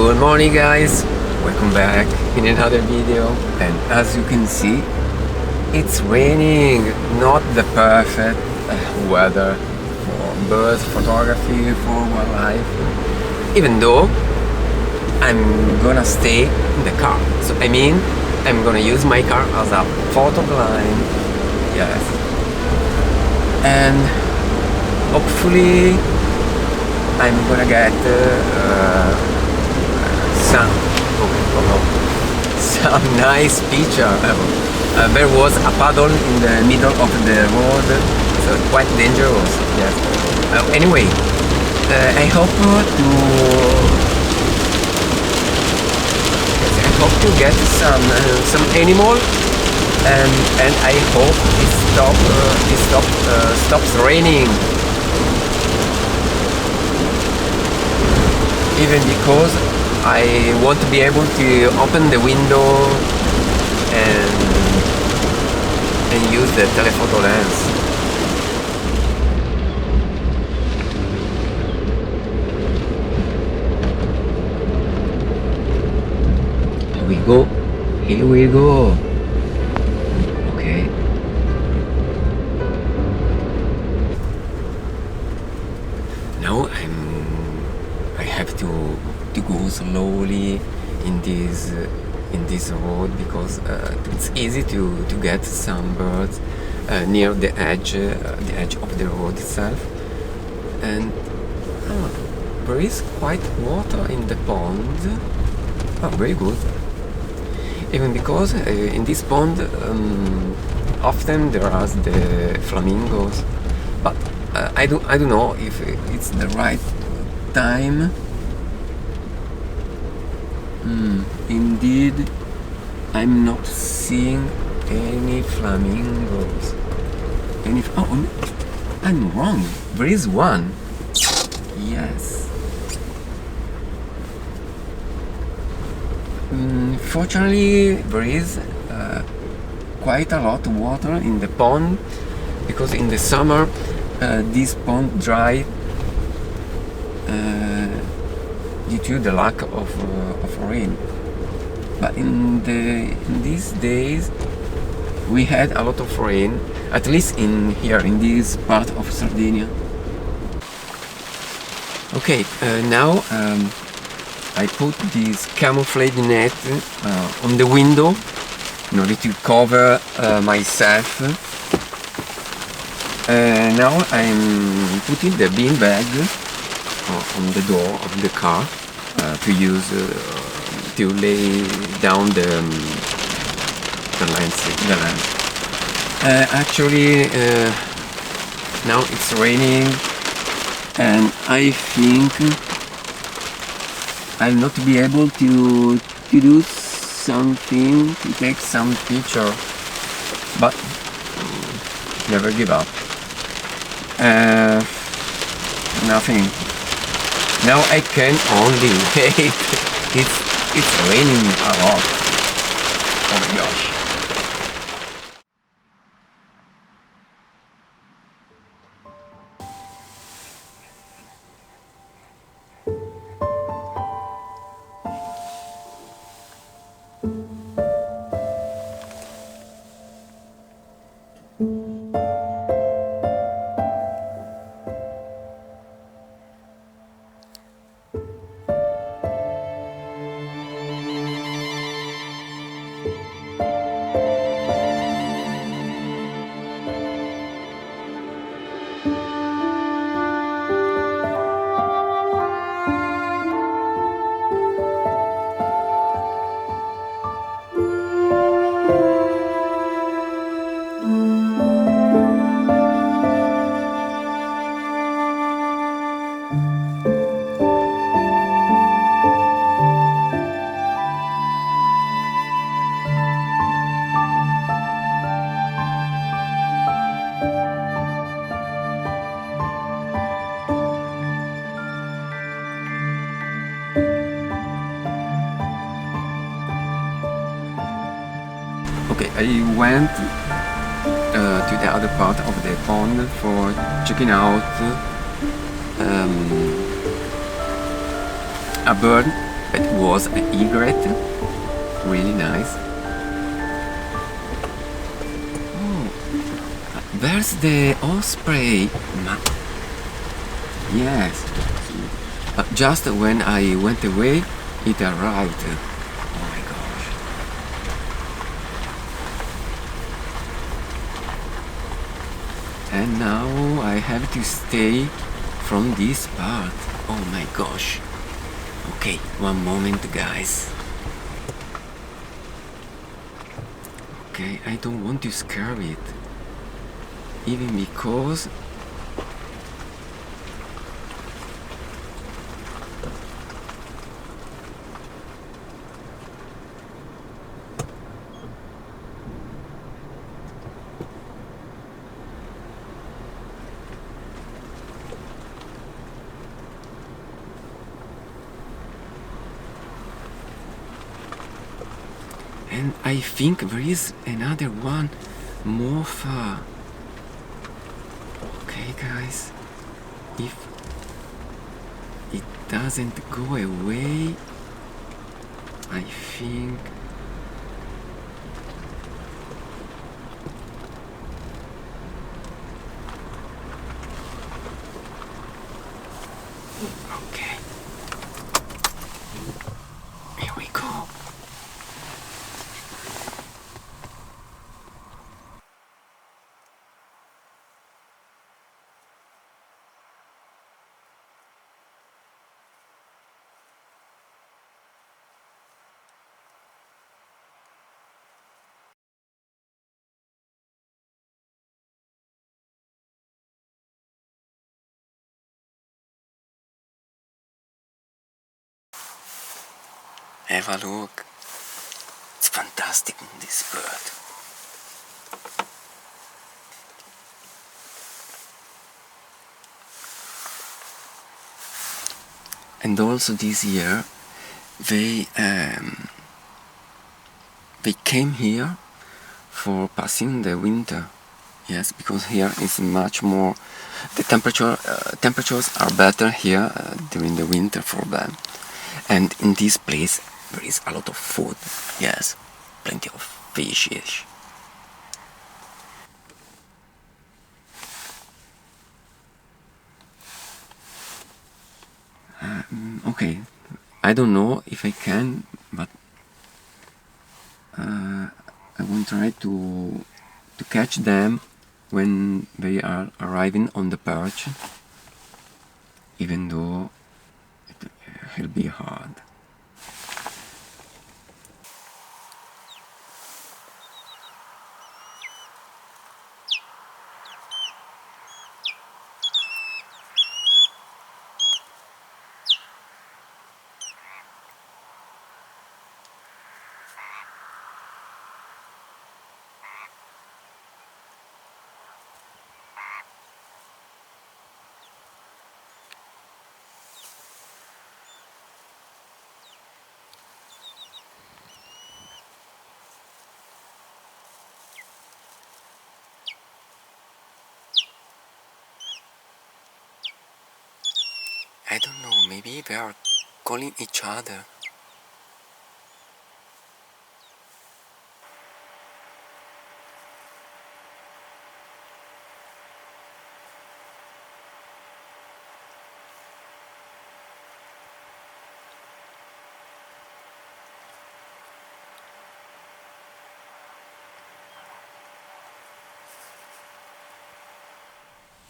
Good morning guys, welcome back in another video. And as you can see, it's raining. Not the perfect weather for bird photography, for wildlife, even though I'm gonna stay in the car. So I mean, I'm gonna use my car as a photo blind. Yes, and hopefully I'm gonna get some nice picture. There was a puddle in the middle of the road, so quite dangerous. Yes. Anyway, I hope to get some animal, and I hope it stops raining. Even because I want to be able to open the window and use the telephoto lens. Here we go. Okay. Now I have to go slowly in this road because it's easy to get some birds near the edge of the road itself, and there is quite water in the pond. Very good. Even because in this pond often there are the flamingos, but I don't know if it's the right time. Indeed, I'm not seeing any flamingos. I'm wrong. There is one. Yes. Fortunately, there is quite a lot of water in the pond, because in the summer this pond dry due to the lack of rain. But in these days we had a lot of rain, at least in this part of Sardinia. Okay, now I put this camouflage net on the window in order to cover myself. Now I'm putting the bean bag on the door of the car to use to lay down the lens. Actually, now it's raining, and I think I'll not be able to do something, to take some picture, but never give up. Nothing. Now I can only wait. It's raining a lot. Oh my gosh. Okay, I went to the other part of the pond for checking out a bird It was an egret, really nice. Oh, there's the osprey. Yes, just when I went away, it arrived. Oh my gosh. And now I have to stay from this part. Oh my gosh. Okay, one moment, guys. Okay, I don't want to scare it. Even because and I think there is another one more far. Okay, guys, if it doesn't go away, I think okay. Here we go. Have a look. It's fantastic, this bird. And also this year, they came here for passing the winter. Yes, because here is much more. The temperatures are better here during the winter for them. And in this place there is a lot of food. Yes, plenty of fishes. Okay, I don't know if I can, but I will try to catch them when they are arriving on the perch, even though it will be hard. I don't know, maybe they are calling each other.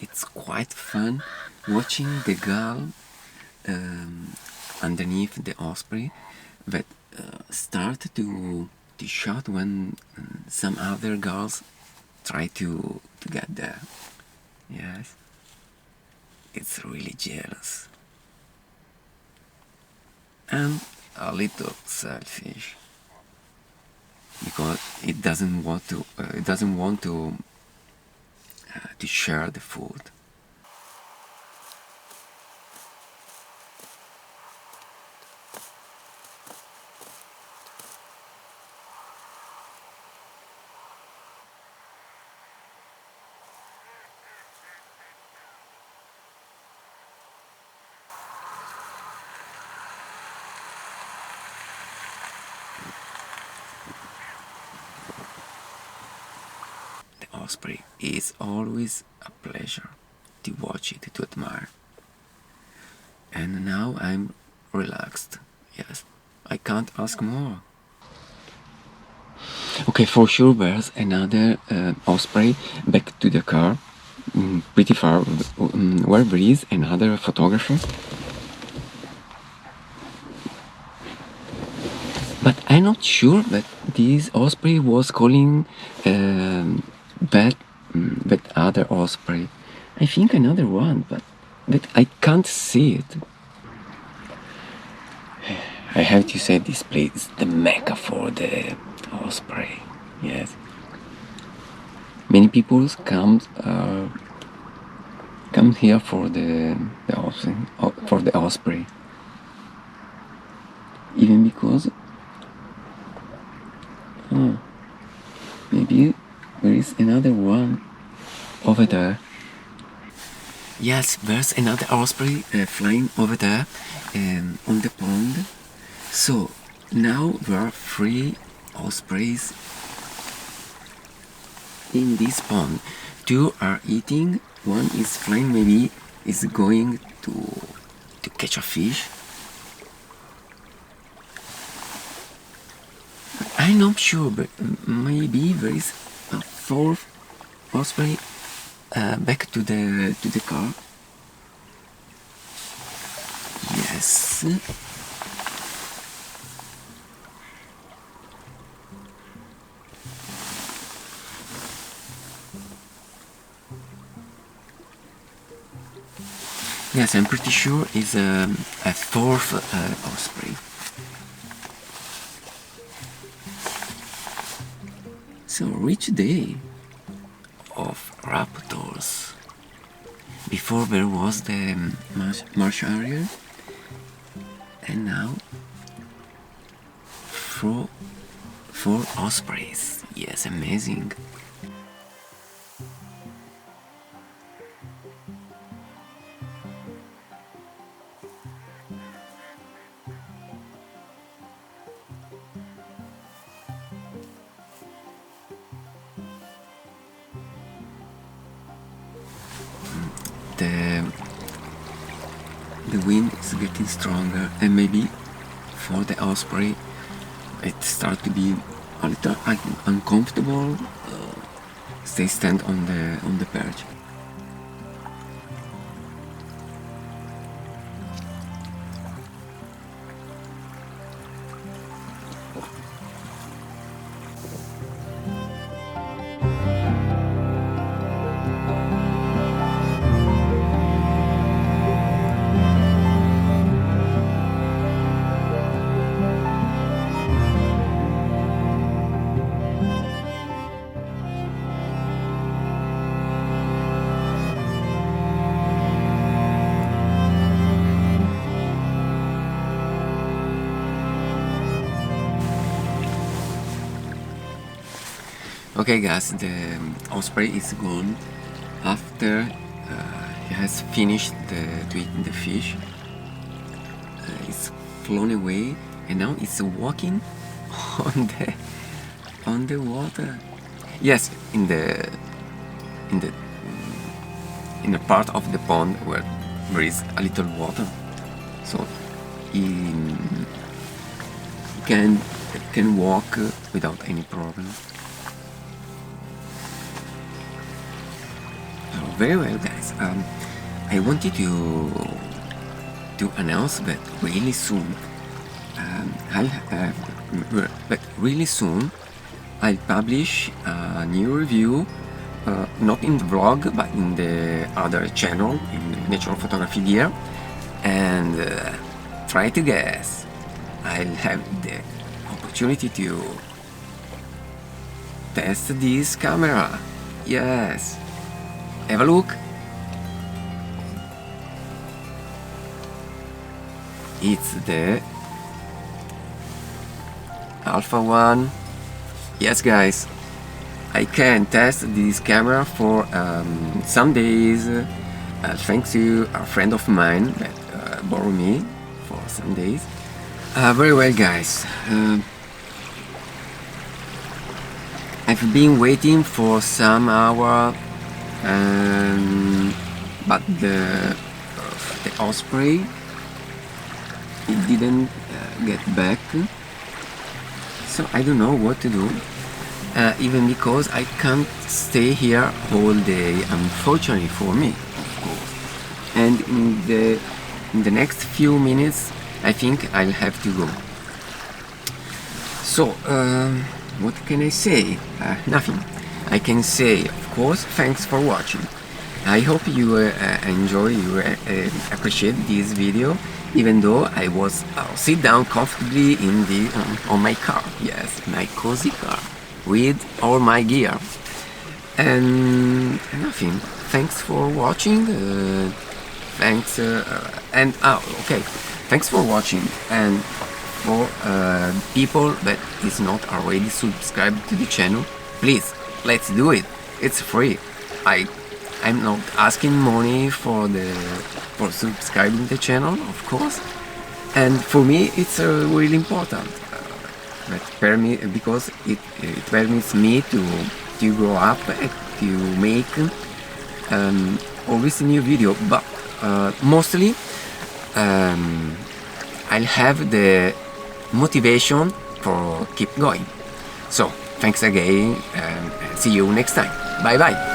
It's quite fun watching the gull underneath the osprey that start to shout when some other gulls try to get there. Yes, it's really jealous and a little selfish because it doesn't want to share the food. osprey. It's always a pleasure to watch it, to admire. And now I'm relaxed. Yes, I can't ask more. Okay, for sure there's another osprey back to the car, pretty far, where there is another photographer. But I'm not sure that this osprey was calling that other osprey. I think another one, but that I can't see it. I have to say this place is the mecca for the osprey. Yes. Many people come here for the osprey. Even because maybe there is another one over there. Yes, there's another osprey flying over there on the pond. So now there are 3 ospreys in this pond. 2 are eating, 1 is flying, maybe is going to catch a fish. I'm not sure, but maybe there is a 4th osprey back to the car. Yes. Yes, I'm pretty sure it's a 4th osprey. So, rich day of raptors. Before there was the marsh area, and now 4 ospreys. Yes, amazing. The wind is getting stronger, and maybe for the osprey it starts to be a little uncomfortable. They stand on the perch. Okay guys, the osprey is gone after he has finished to eat the fish. It's flown away, and now it's walking on the water. Yes, in a part of the pond where there is a little water, so he can walk without any problem. Very well, guys. I wanted to announce that really soon, I'll publish a new review, not in the vlog, but in the other channel, in Natural Photography Gear, and try to guess. I'll have the opportunity to test this camera. Yes. Have a look. It's the Alpha 1. Yes guys, I can test this camera for some days, thanks to a friend of mine that borrowed me for some days. Very well guys, I've been waiting for some hour, but the osprey, it didn't get back, so I don't know what to do, even because I can't stay here all day, unfortunately for me, of course. And in the next few minutes I think I'll have to go. So what can I say? Nothing. I can say, of course, thanks for watching. I hope you appreciate this video, even though I was sit down comfortably in on my car. Yes, my cozy car with all my gear. And nothing. Thanks for watching. Thanks okay. Thanks for watching, and for people that is not already subscribed to the channel, please, let's do it. It's free. I'm not asking money for subscribing the channel, of course, and for me it's really important. Because it permits me to grow up and to make always a new video, but mostly I'll have the motivation for keep going. So thanks again, and see you next time. Bye bye.